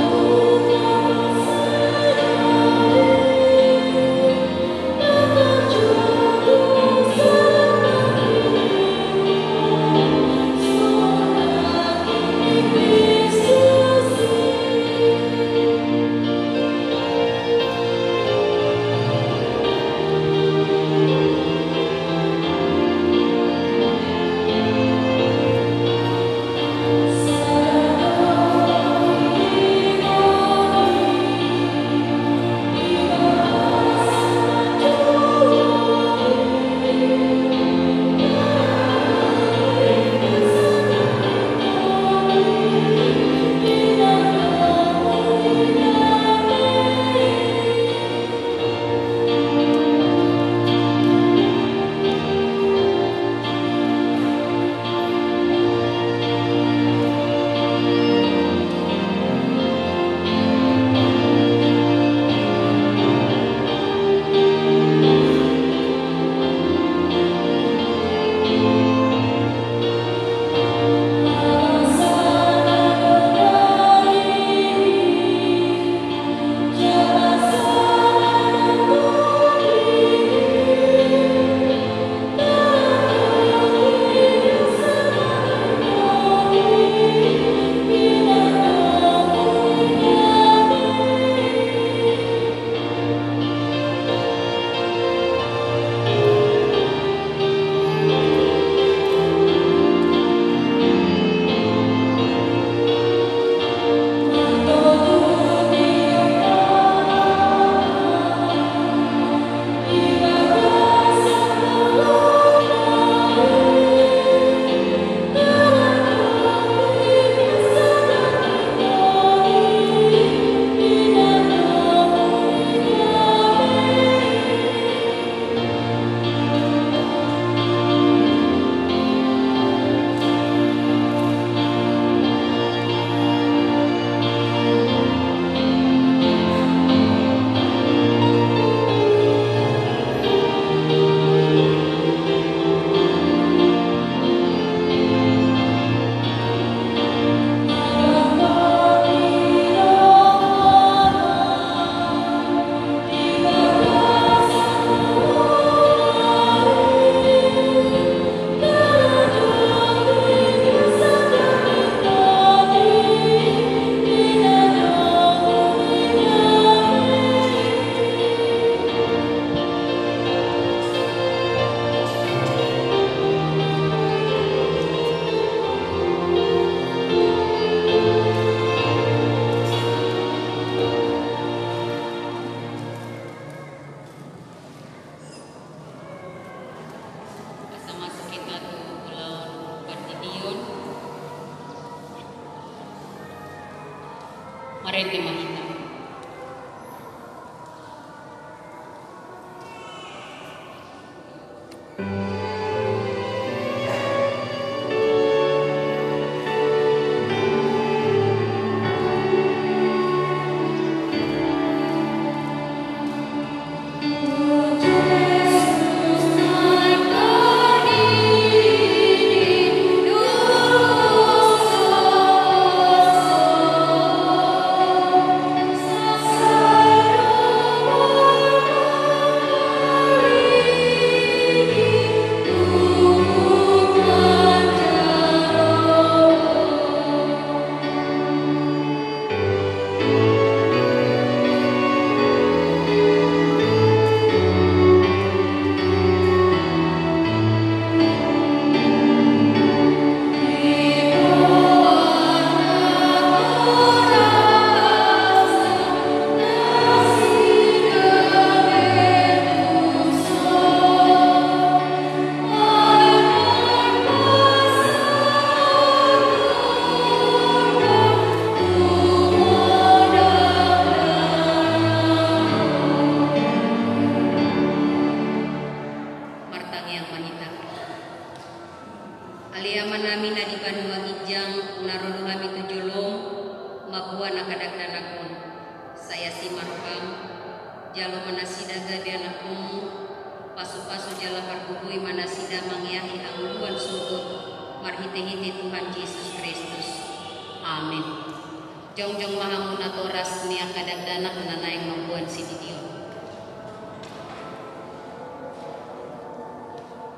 Rete Mahita.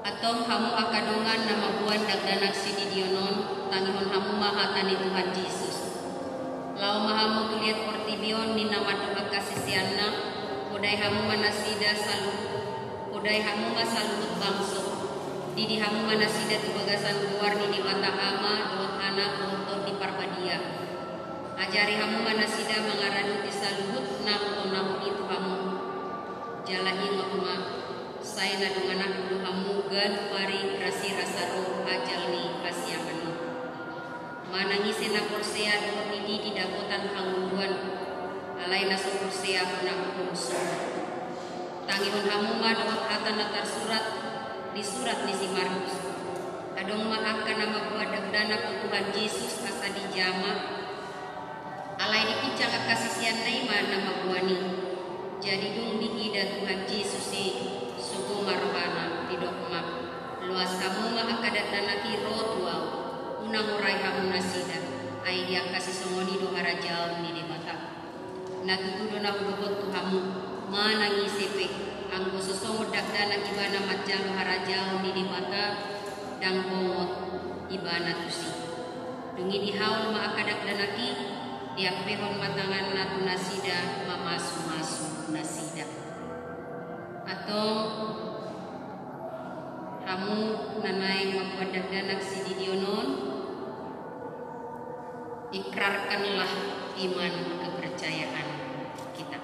Atong hamu akadungan nama buan dagdanak sididionon tangihon hamu mahatani Tuhan Yesus. Lau mahamu tuliat portibion ni nama doa kasisianna, kodai hamu manasida salu, kodai hamu masalut bangso. Didi hamu manasida tu bagasan luar ni di mata ama doa anak untuk di parpadia. Ajari hamu manasida mengaradu di saluhut nahu itu hamu. Jalani ngokma saya nadung anak dulu hamu gan pari rasi rasa roh ajalni kasiamanu. Manangisi na porsea doa nidi di dapotan hangguan alai naso porsea punang kumso. Tangihon hamu ma doa kata natar surat di surat ni si Markus. Adong mahaka nama buat dagdana Tuhan Yesus asa di jama. Alai dikicang kasisian naima nama buani. Jadi dung diida Tuhan Yesus suku marwana di dokma. Luas kamu mah akadat danaki rotuau. Unang urai hamu nasida. Ai dia kasih songoni do harajau ni di mata. Natutudo na hudukot tu hamu. Manangi sepe. Anggo sosongo dakdana ibana matjalo harajau ni di mata. Dang bomot ibana tusi. Dungi dihaul ma akadak danaki. Diakpehon matangan natu nasida mamasu-masu nasida. Atau kamu nanai membuat danak sididionon, ikrarkanlah iman kepercayaan kita.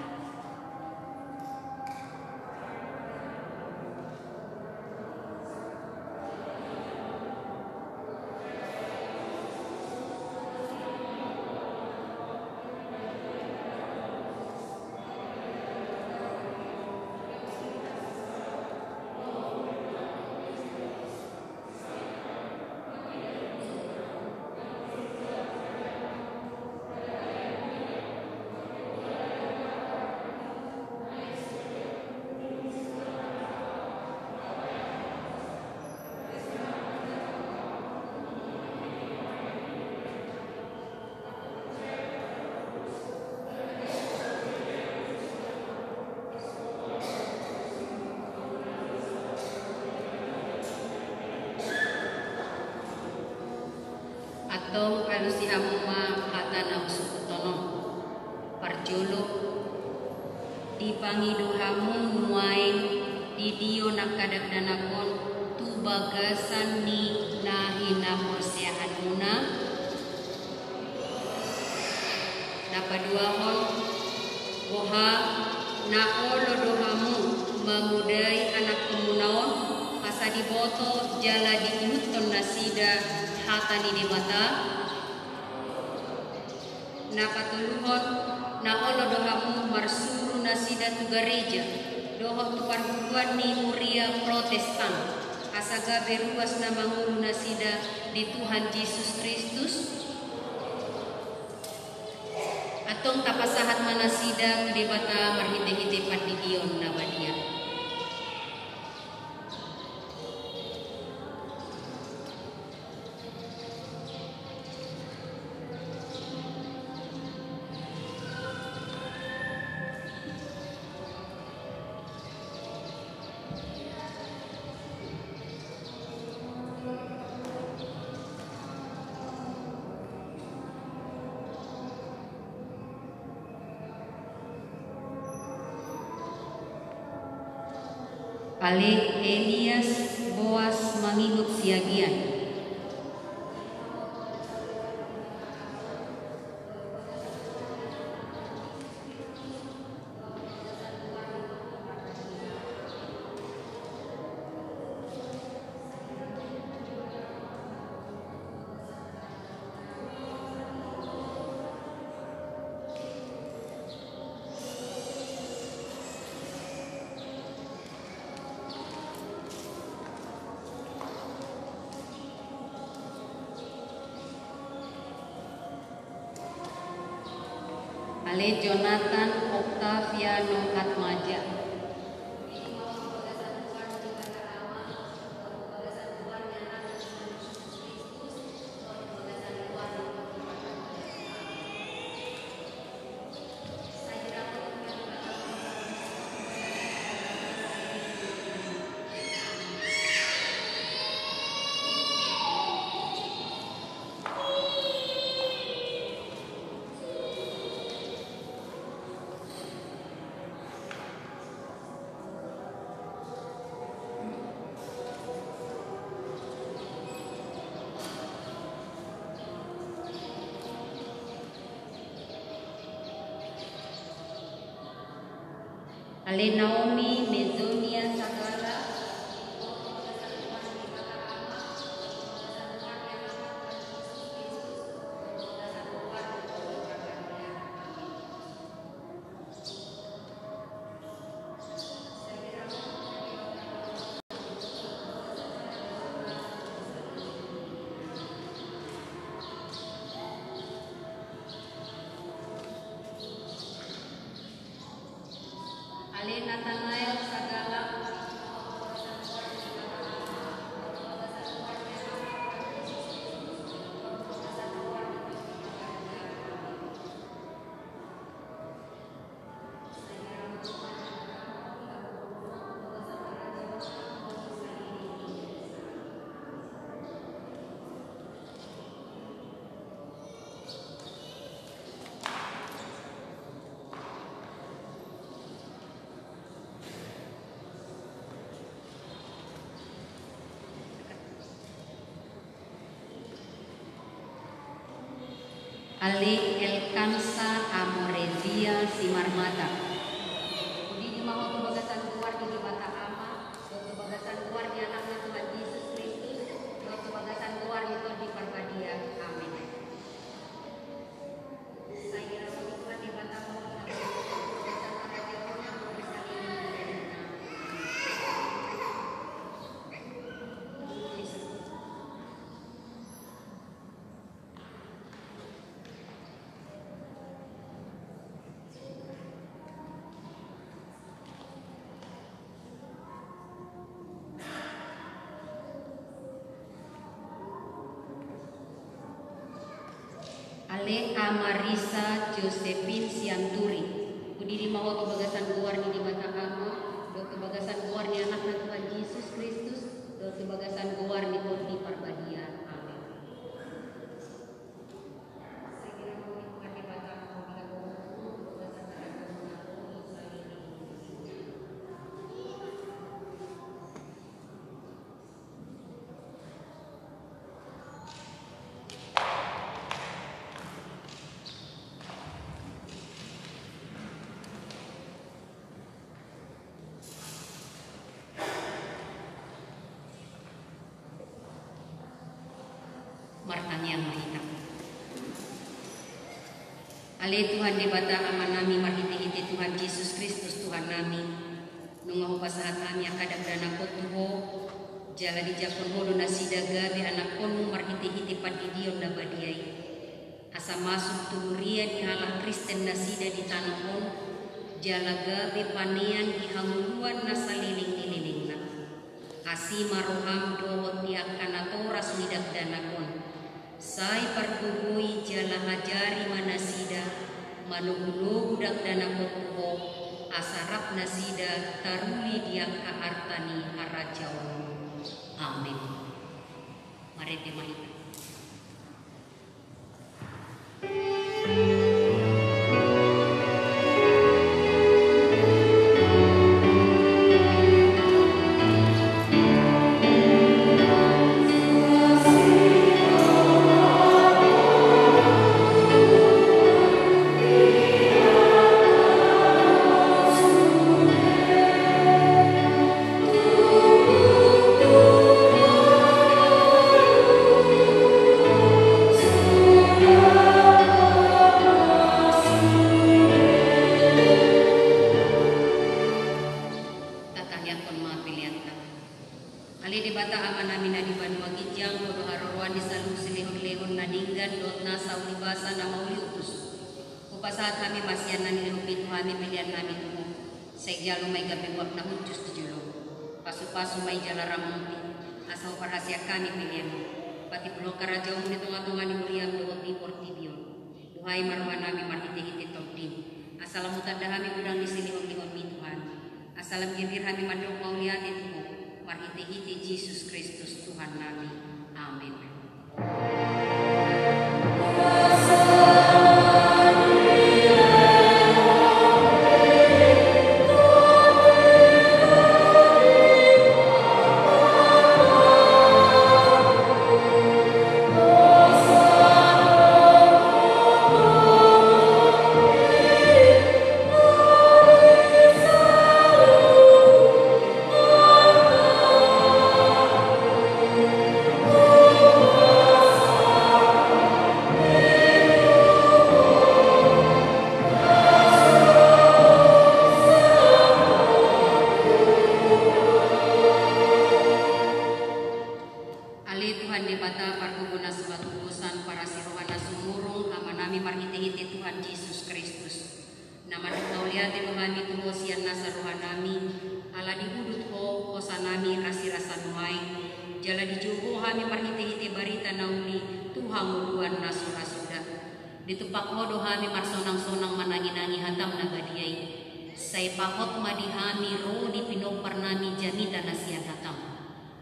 Atau alusi hamuma kata nausukutono parjolo dipangidu hamu muaing didio nakadagdanakon tu bagasan ni nahina porseahanuna napaduahon boha naolo dohamu memudai anak pemunaon asa diboto jala diinuton nasida hata ni mata napatuluhon olo dohamu marsuru nasida tu gereja, doho tu perguruan ni Muria Protestan, asaga beruas nama huru nasida di Tuhan Yesus Kristus, atong tapasahat manasida kedebata marhite-hite patidion nabadia. Ale Elias Boas mangihut siagian. Ale Jonathan Octaviano Atmaja. Ale Naomi Mezonia Sagala. Ale Nathanael Sagala. Ale Elkansa Amorezia Simarmata. Di mau kebagasan keluar di mata ama, kebagasan keluar di anaknya Tuhan Yesus Kristus, kebagasan keluar itu di Parbadia. Amin. Saya Tuhan di mata Ale Amarisa Josephine Sianturi. Udiri mau kebagasan keluar di mata ama, do kebagasan keluar di anak Tuhan Yesus Kristus, do kebagasan keluar di Parbadia. Amin. Martang yang mahina. Ale Tuhan di bata aman nami marhiti-hiti Tuhan Yesus Kristus Tuhan nami. Nungahu pasahat kami akadam dana kotuho. Jala di jakon hodo nasida gabi anak konu marhiti-hiti padidion na badiai. Asa masuk tuhuria di halah Kristen nasida di tanah on. Jala gabi panean di hamuluan nasaliling-lilingna. Asima roham dohot tiak kanatora sumidak danakon. Sai parkuhui jala hajari manasida manugulo budak danakon kuho asarap nasida taruli diak kahartani harajawan. Amin. Mari dimaikan. Pasu-pasu may jala ramunti asal perhasia kami pilihan pati belum karajaw mo nitong atungan ni Muriam doon di Portibion duhay maruhan namin marhiti-hiti tongtin asalam mutadahami udang di silihon-lihon mi Tuhan asalam gibir kami madrok mauliati Tuhan marhiti-hiti Jesus Kristus Tuhan namin. Amin. Ditupak hodo hami marsonang-sonang manangi-nangi hatam nagadiay. Say pakot madihami ro di pinopar nami janita nasian hatam.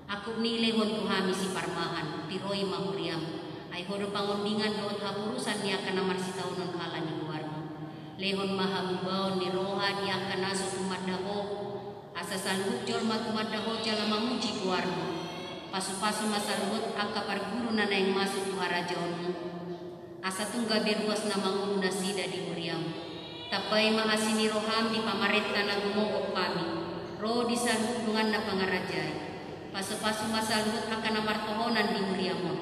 Aku nilehon tuhami si parmahan, tiroy mahuriam. Ay hodo pangundingan doon hapurusan niya ka na marsitaunon hala ni Guarno. Lehon mahabubaon ni roha niya ka naso tumadaho. Asa salhut jol magtumadaho jala manguji Guarno. Pasu-pasu masalhut ang kaparguro na yung masuk tuharajaon mo. Asa tungga berwas na mangulu nasida di Muriam. Tapay mahasini roham di pamareta na gumokok kami. Ro di salhut na pangarajay. Pasu-pasu masalhut akan namartohonan di Muriamon.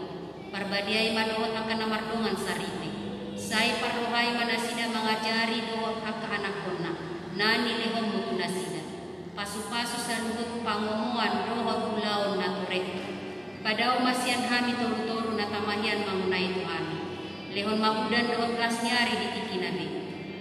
Parbadiay madohot akan namardongan sarite. Say parrohay manasida mangajari dohot akan anak kona. Nani lehom mutu nasida. Pasu-pasu salhut pangomuan dohot ulaon na turek. Padaw masyan hami toru-toru na tamahian mangunay Tuhan. Lehon mahudan dohot kelas nyari di tiki nabi.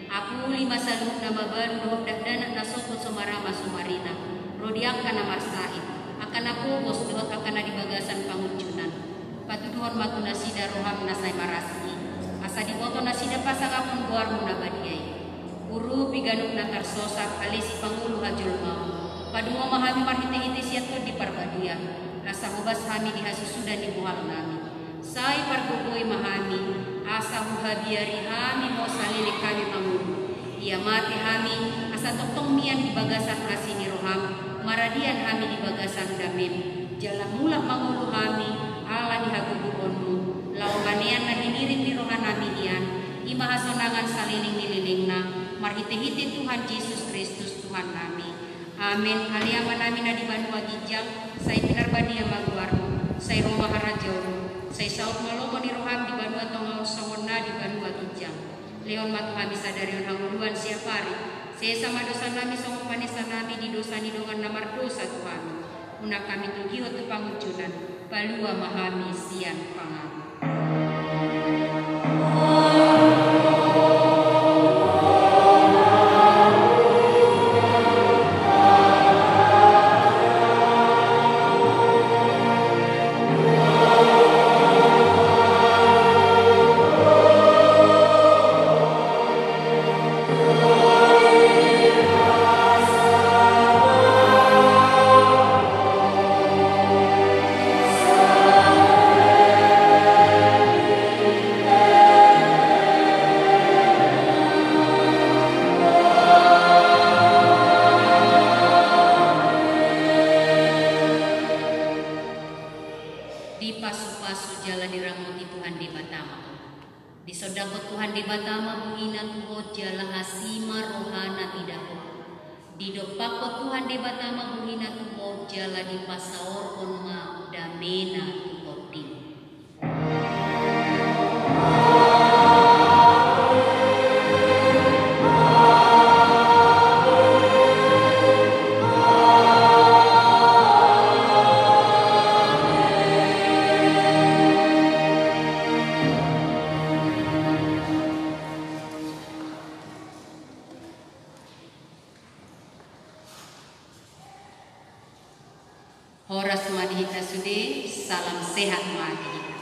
Aku lima salhut na babaru dohot dagdanak na sokot sumarama sumarina. Rodiak ka na marsahit. Akan napugos dohot akan na dibagasan panguncunan. Patuduhon matu nasida roham nasay marasi. Asa diboto nasida pasang akon Guarno na badiay. Uru piganuk na tarsosak alisi pangulo hajul mau. Padungo mahami marhiti-hiti siyato di parbadia. Asa hubas hami dihasusudan di buhal nami. Say pargugoy mahami. Asa huhabiari hami mo salilik kami mangulu. Ia mati hami asa toktong mian di bagasan asini roham. Maradian hami di bagasan damim. Jalan mulak mangulu hami ala dihaguguonmu. Laumanean na hinirit di rohan nami ian. Imahasonangan saliling nililingna. Marhiti-hiti Tuhan Yesus Kristus Tuhan nami. Amin. Aliaman namin na di Banua Gijang. Say pinarbadia Guarno. Say Roma Harajaw. Say saut malomo ni roham di Banua Tongaw Sawon na di Banua Gijang. Leon matu kami sadari on hanguruan siapari. Saya sama dosa nami songo panesa nami di dosa ni dongan namar dosa Tuhan. Una kami tugiho tu pangucunan. Palua mahami sian pangamu. Di pasu-pasu jala dirangoti Tuhan di Batama. Di sodako Tuhan di Batama bungina tuho jala asima rohana tidak. Di dopako Tuhan di Batama bungina tuho jala di pasaor onma damena tuho di. Horas madhita sude, salam sehat madhita.